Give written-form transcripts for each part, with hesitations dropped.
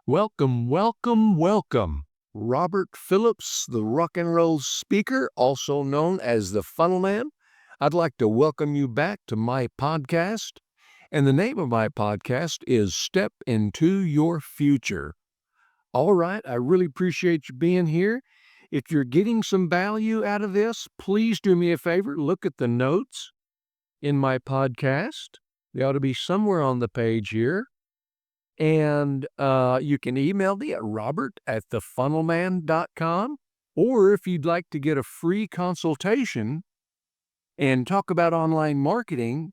Welcome, welcome, welcome. Robert Phillips, the rock and roll speaker, also known as the Funnel Man. I'd like to welcome you back to my podcast. And the name of my podcast is Step Into Your Future. All right, I really appreciate you being here. If you're getting some value out of this, please do me a favor. Look at the notes in my podcast. They ought to be somewhere on the page here. And you can email me at robert@thefunnelman.com. Or if you'd like to get a free consultation and talk about online marketing,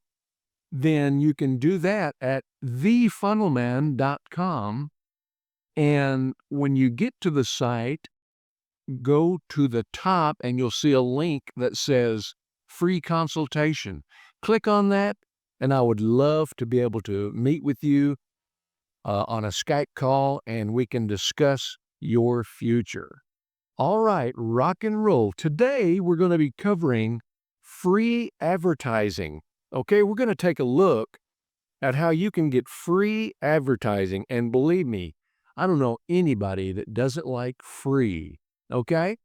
then you can do that at thefunnelman.com. And when you get to the site, go to the top and you'll see a link that says free consultation. Click on that, and I would love to be able to meet with you on a Skype call, and we can discuss your future. All right, rock and roll. Today, we're going to be covering free advertising. Okay, we're going to take a look at how you can get free advertising. And believe me, I don't know anybody that doesn't like free. Okay?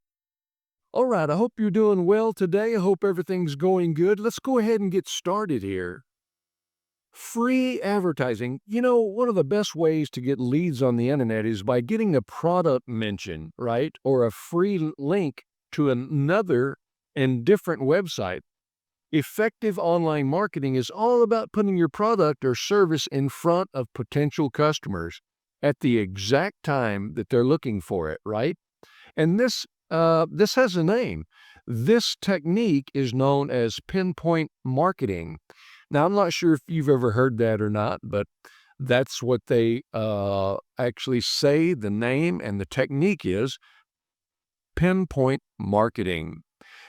All right, I hope you're doing well today. I hope everything's going good. Let's go ahead and get started here. Free advertising. You know, one of the best ways to get leads on the internet is by getting a product mention, right? Or a free link to another and different website. Effective online marketing is all about putting your product or service in front of potential customers at the exact time that they're looking for it, right? And this has a name. This technique is known as pinpoint marketing. Now, I'm not sure if you've ever heard that or not, but that's what they actually say the name and the technique is pinpoint marketing.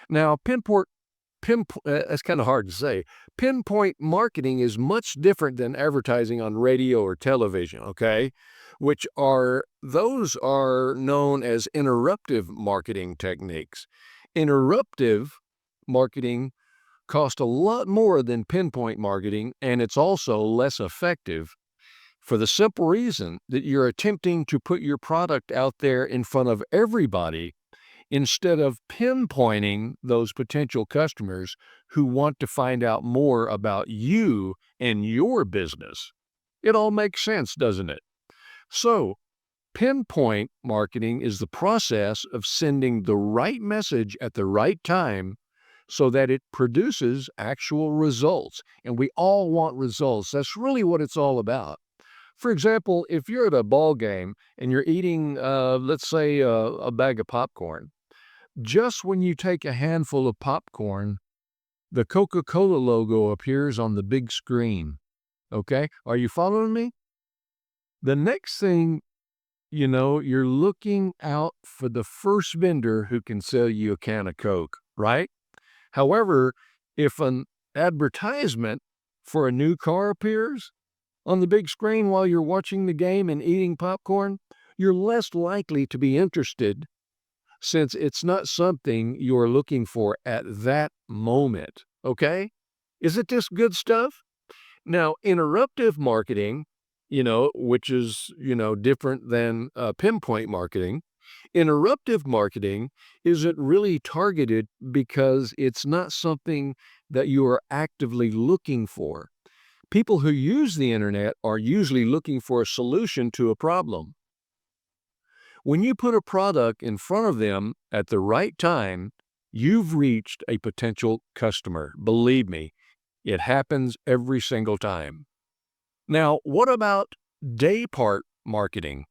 Now, that's kind of hard to say. Pinpoint marketing is much different than advertising on radio or television, okay? Those are known as interruptive marketing techniques. Interruptive marketing cost a lot more than pinpoint marketing, and it's also less effective for the simple reason that you're attempting to put your product out there in front of everybody instead of pinpointing those potential customers who want to find out more about you and your business. It all makes sense, doesn't it? So, pinpoint marketing is the process of sending the right message at the right time so that it produces actual results. And we all want results. That's really what it's all about. For example, if you're at a ball game and you're eating, let's say, a bag of popcorn, just when you take a handful of popcorn, the Coca-Cola logo appears on the big screen. Okay? Are you following me? The next thing you know, you're looking out for the first vendor who can sell you a can of Coke, right? However, if an advertisement for a new car appears on the big screen while you're watching the game and eating popcorn, you're less likely to be interested since it's not something you're looking for at that moment. Okay? Isn't this good stuff? Now, interruptive marketing, which is, different than pinpoint marketing. Interruptive marketing isn't really targeted because it's not something that you are actively looking for. People who use the internet are usually looking for a solution to a problem. When you put a product in front of them at the right time, you've reached a potential customer. Believe me, it happens every single time. Now, what about day part marketing?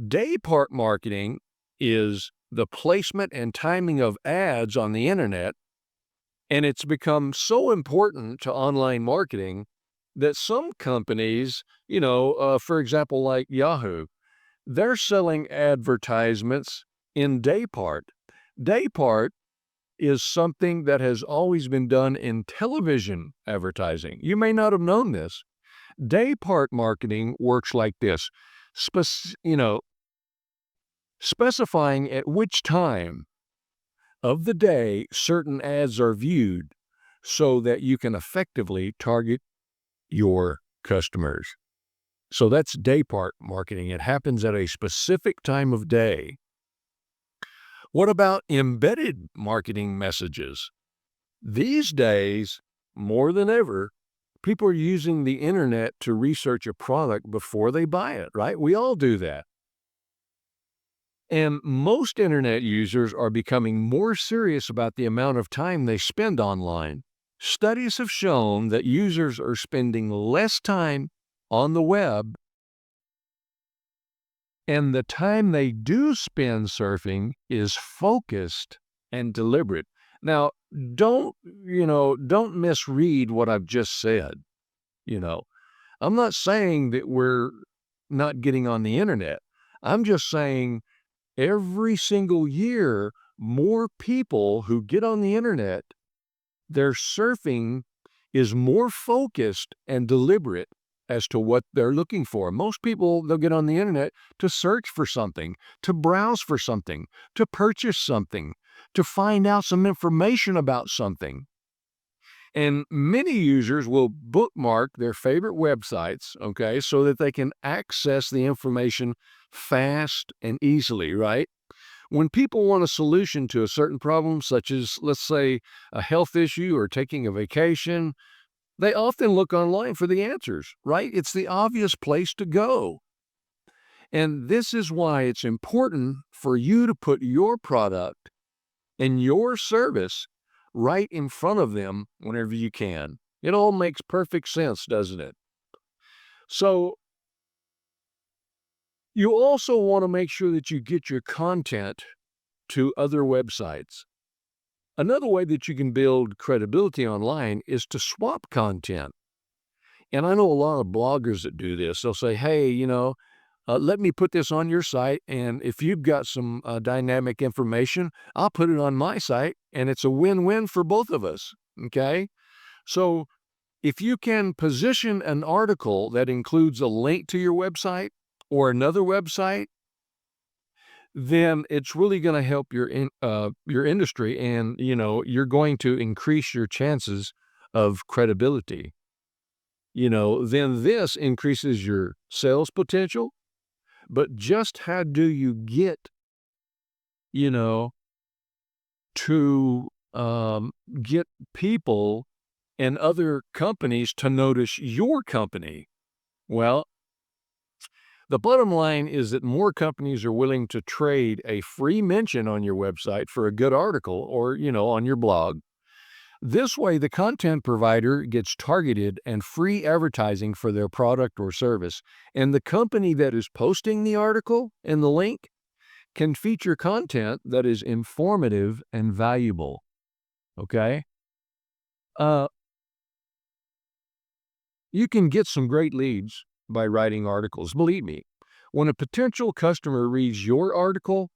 Day part marketing is the placement and timing of ads on the internet, and it's become so important to online marketing that some companies, for example, like Yahoo, they're selling advertisements in day part. Day part is something that has always been done in television advertising. You may not have known this. Day part marketing works like this. Specifying at which time of the day certain ads are viewed so that you can effectively target your customers. So that's day part marketing. It happens at a specific time of day. What about embedded marketing messages? These days, more than ever, people are using the internet to research a product before they buy it, right? We all do that. And most internet users are becoming more serious about the amount of time they spend online. Studies have shown that users are spending less time on the web, and the time they do spend surfing is focused and deliberate. Now, don't misread what I've just said. You know, I'm not saying that we're not getting on the internet. I'm just saying every single year, more people who get on the internet, their surfing is more focused and deliberate as to what they're looking for. Most people, they'll get on the internet to search for something, to browse for something, to purchase something, to find out some information about something. And many users will bookmark their favorite websites, okay, so that they can access the information fast and easily, right? When people want a solution to a certain problem, such as, let's say, a health issue or taking a vacation, they often look online for the answers, right? It's the obvious place to go. And this is why it's important for you to put your product and your service right in front of them whenever you can. It all makes perfect sense, doesn't it? So, you also want to make sure that you get your content to other websites. Another way that you can build credibility online is to swap content. And I know a lot of bloggers that do this. They'll say, hey, let me put this on your site. And if you've got some dynamic information, I'll put it on my site. And it's a win-win for both of us. Okay. So if you can position an article that includes a link to your website or another website, then it's really going to help your industry, and you're going to increase your chances of credibility. Then this increases your sales potential. But just how do you get, you know, to get people and other companies to notice your company? Well, the bottom line is that more companies are willing to trade a free mention on your website for a good article or, on your blog. This way, the content provider gets targeted and free advertising for their product or service, and the company that is posting the article and the link can feature content that is informative and valuable. Okay? Uh, you can get some great leads by writing articles. Believe me, when a potential customer reads your article,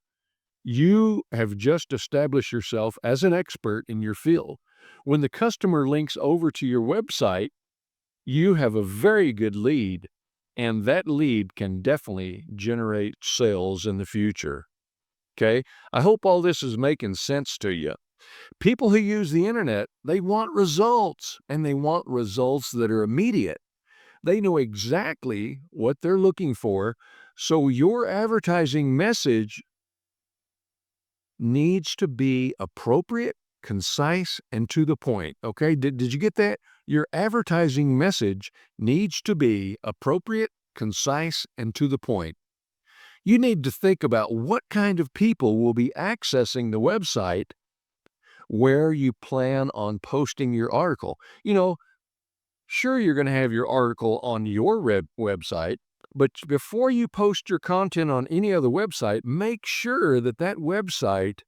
you have just established yourself as an expert in your field. When the customer links over to your website, you have a very good lead, and that lead can definitely generate sales in the future. Okay? I hope all this is making sense to you. People who use the internet, they want results, and they want results that are immediate. They know exactly what they're looking for, so your advertising message needs to be appropriate, concise, and to the point. Okay? Did you get that? Your advertising message needs to be appropriate, concise, and to the point. You need to think about what kind of people will be accessing the website where you plan on posting your article. Sure, you're going to have your article on your website, but before you post your content on any other website, make sure that that website,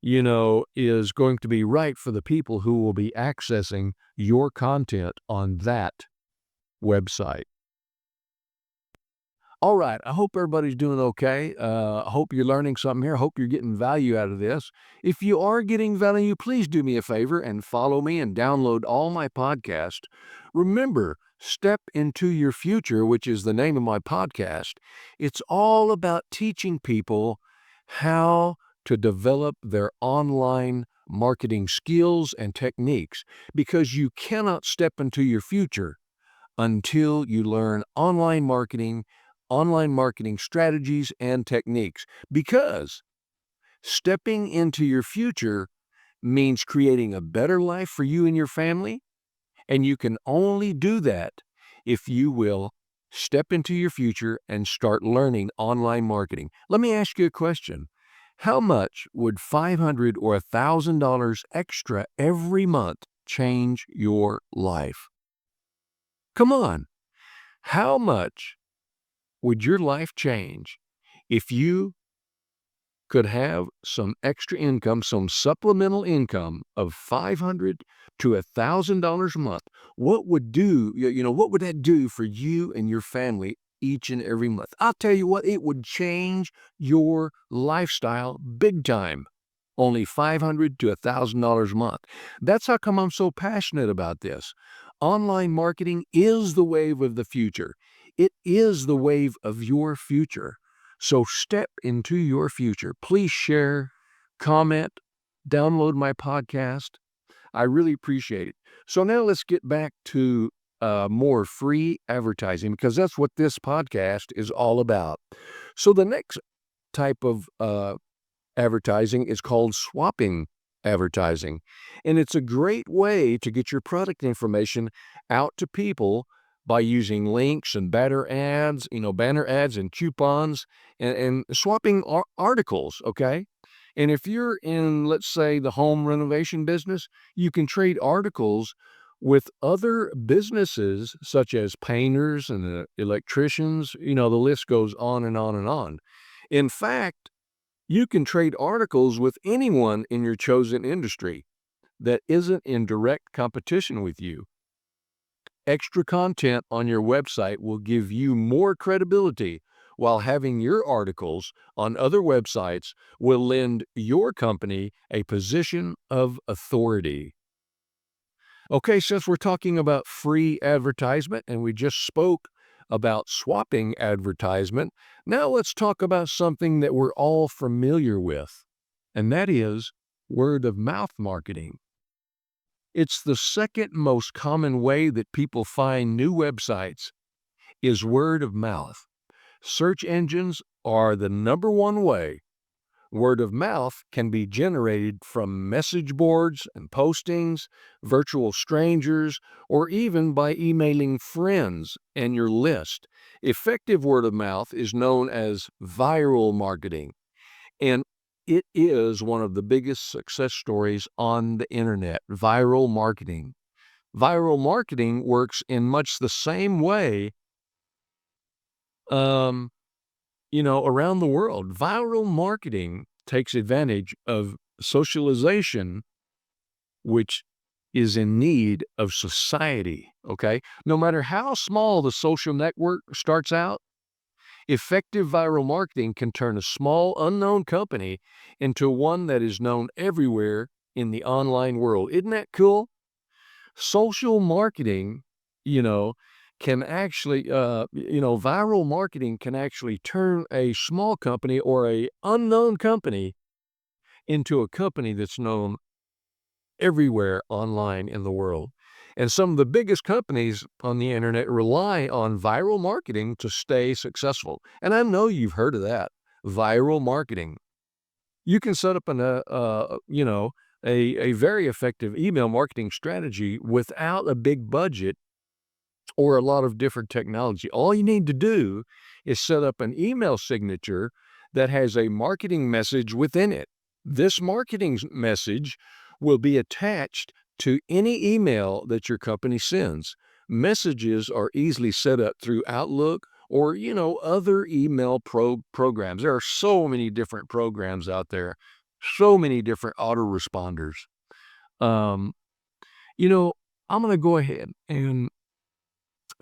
is going to be right for the people who will be accessing your content on that website. All right. I hope everybody's doing okay. I hope you're learning something here. I hope you're getting value out of this. If you are getting value, please do me a favor and follow me and download all my podcasts. Remember, Step into Your Future, which is the name of my podcast. It's all about teaching people how to develop their online marketing skills and techniques, because you cannot step into your future until you learn online marketing strategies and techniques, because stepping into your future means creating a better life for you and your family, and you can only do that if you will step into your future and start learning online marketing. Let me ask you a question. How much would $500 or $1,000 extra every month change your life? Come on. How much would your life change if you could have some extra income, some supplemental income of $500 to $1,000 a month? What would that do for you and your family each and every month? I'll tell you what, it would change your lifestyle big time. Only $500 to $1,000 a month. That's how come I'm so passionate about this. Online marketing is the wave of the future. It is the wave of your future. So step into your future. Please share, comment, download my podcast. I really appreciate it. So now let's get back to more free advertising, because that's what this podcast is all about. So the next type of advertising is called swapping advertising. And it's a great way to get your product information out to people by using links and banner ads and coupons, and swapping articles, okay? And if you're in, let's say, the home renovation business, you can trade articles with other businesses such as painters and electricians. The list goes on and on and on. In fact, you can trade articles with anyone in your chosen industry that isn't in direct competition with you. Extra content on your website will give you more credibility, while having your articles on other websites will lend your company a position of authority. Okay, since we're talking about free advertisement and we just spoke about swapping advertisement, now let's talk about something that we're all familiar with, and that is word of mouth marketing. It's the second most common way that people find new websites is word of mouth. Search engines are the number one way. Word of mouth can be generated from message boards and postings, virtual strangers, or even by emailing friends and your list. Effective word of mouth is known as viral marketing, and it is one of the biggest success stories on the internet. Viral marketing. Viral marketing works in much the same way um, around the world. Viral marketing takes advantage of socialization, which is in need of society, okay? No matter how small the social network starts out, effective viral marketing can turn a small, unknown company into one that is known everywhere in the online world. Isn't that cool? Social marketing, you know, can actually, viral marketing can actually turn a small company or a unknown company into a company that's known everywhere online in the world. And some of the biggest companies on the internet rely on viral marketing to stay successful. And I know you've heard of that, viral marketing. You can set up a very effective email marketing strategy without a big budget or a lot of different technology. All you need to do is set up an email signature that has a marketing message within it. This marketing message will be attached to any email that your company sends. Messages are easily set up through Outlook or, other email programs. There are so many different programs out there, so many different autoresponders. Um, you know, I'm going to go ahead and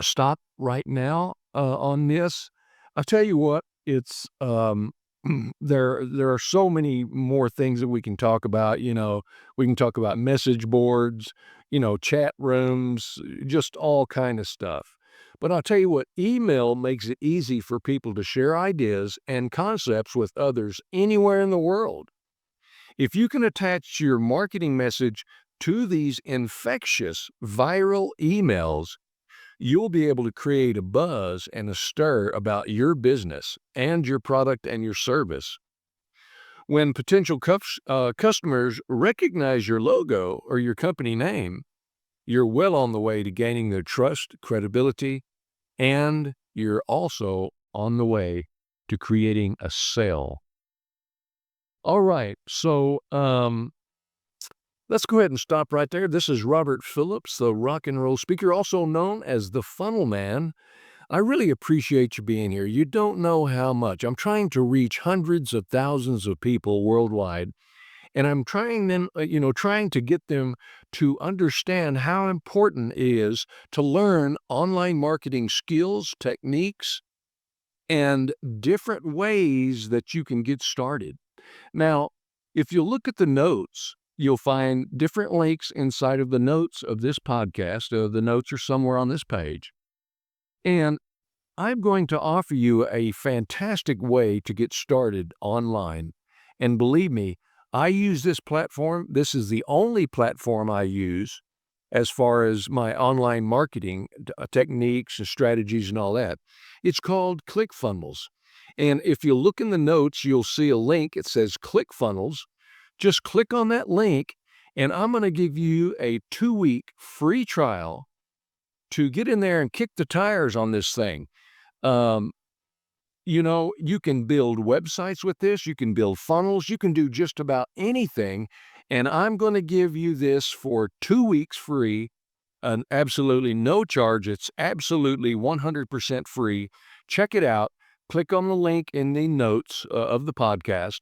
stop right now on this. I'll tell you what, it's there are so many more things that we can talk about. We can talk about message boards, chat rooms, just all kind of stuff. But I'll tell you what, email makes it easy for people to share ideas and concepts with others anywhere in the world. If you can attach your marketing message to these infectious viral emails, you'll be able to create a buzz and a stir about your business and your product and your service. When potential customers recognize your logo or your company name, you're well on the way to gaining their trust, credibility, and you're also on the way to creating a sale. All right, so let's go ahead and stop right there. This is Robert Phillips, the rock and roll speaker, also known as the Funnel Man. I really appreciate you being here. You don't know how much. I'm trying to reach hundreds of thousands of people worldwide, and I'm trying to get them to understand how important it is to learn online marketing skills, techniques, and different ways that you can get started. Now, if you look at the notes, you'll find different links inside of the notes of this podcast. The notes are somewhere on this page. And I'm going to offer you a fantastic way to get started online. And believe me, I use this platform. This is the only platform I use as far as my online marketing techniques and strategies and all that. It's called ClickFunnels. And if you look in the notes, you'll see a link. It says ClickFunnels. Just click on that link, and I'm going to give you a 2-week free trial to get in there and kick the tires on this thing. You can build websites with this. You can build funnels. You can do just about anything. And I'm going to give you this for 2 weeks free, and absolutely no charge. It's absolutely 100% free. Check it out. Click on the link in the notes of the podcast.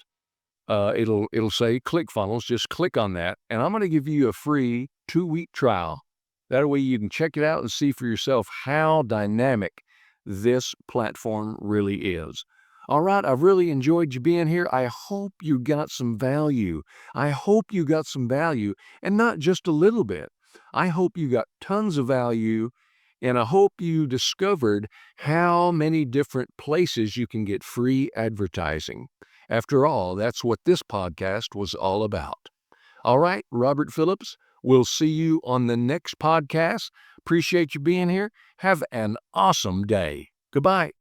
It'll say ClickFunnels. Just click on that, and I'm going to give you a free 2-week trial. That way you can check it out and see for yourself how dynamic this platform really is. All right, I've really enjoyed you being here. I hope you got some value. I hope you got some value, and not just a little bit. I hope you got tons of value, and I hope you discovered how many different places you can get free advertising. After all, that's what this podcast was all about. All right, Robert Phillips, we'll see you on the next podcast. Appreciate you being here. Have an awesome day. Goodbye.